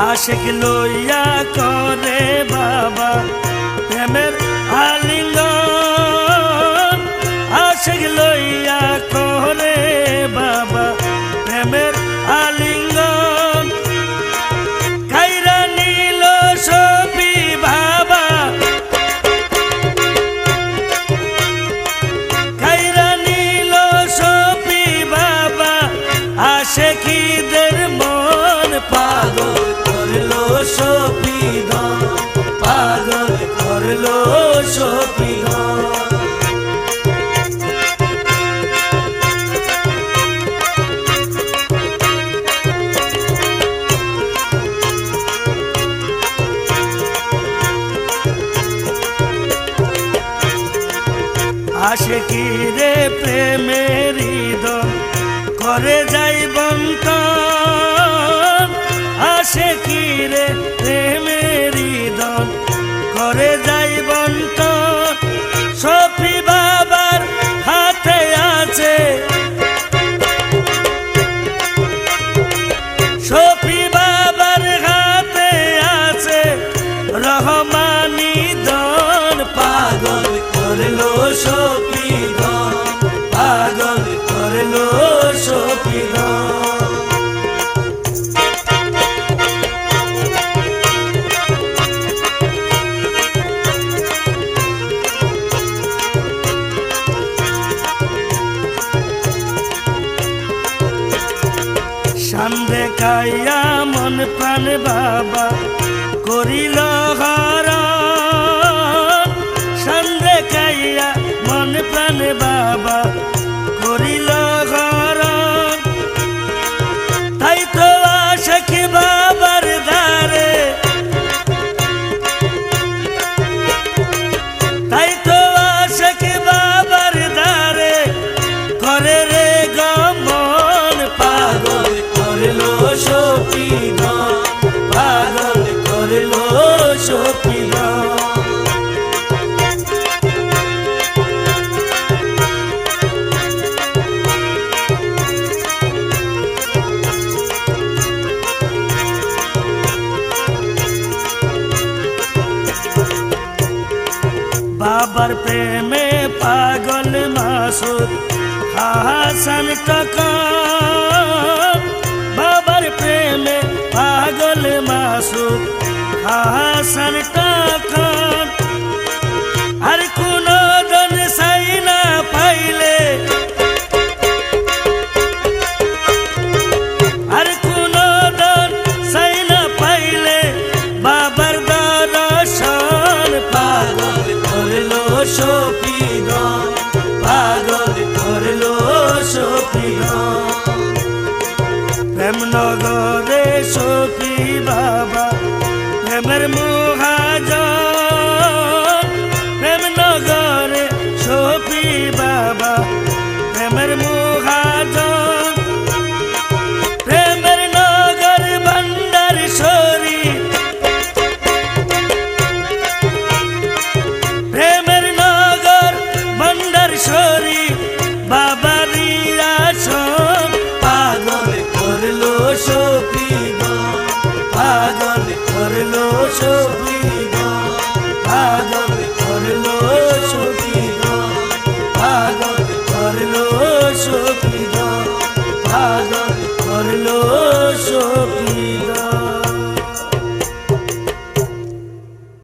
আশিক লইয়া করে বাবা প্রেমের আলিঙ্গন, আশিক লইয়া করে বাবা প্রেমের আলিঙ্গন। কাইরা নীল ছবি বাবা, কাইরা নীল ছবি বাবা, আশিকীদের মন পাগল করলো সপিধন, পাগল করলো সপিধন। আশিকিরে প্রেমের হৃদয় করে যাই বন্তন, আশিকিরে প্রেমের হৃদয় করে যাই বন্তন। শফি বাবার হাতে আছে, শফি বাবার হাতে আছে রহমানি দন, পাগল করলো শফি দন, পাগল করলো শফি দন। সান্দে কাইয়া মন প্রাণ বাবা করিল হরণ, সান্দে কাইয়া মন প্রাণ বাবা করিল হরণ। তাই তো আশিক বাবার দ্বারে, তাই তো আশিক বাবার দ্বারে করে রে গমন, পাগল করলো শফি দন, পাগল করলো শফি দন। বাবার প্রেমে পাগল মাসুদ হাসান টকন, বাবার প্রেমে পাগল মাসুদ হাসান টকন। আর কোন জন সাই না পাইলে, আর কোন জন সাই না পাইলে বাবার দর্শন, পাগল করলো শফি দন, পাগল করলো শফি দন। প্রেমনগরে শফি বাবা প্রেমের মহাজন, প্রেমনগরে শফি বাবা প্রেমের মহাজন। প্রেমের নগর ভান্ডার সরি, প্রেমের নগর ভান্ডার সরি বাবার আসন, পাগল করলো শফি দন, পাগল করলো শফি দন, পাগল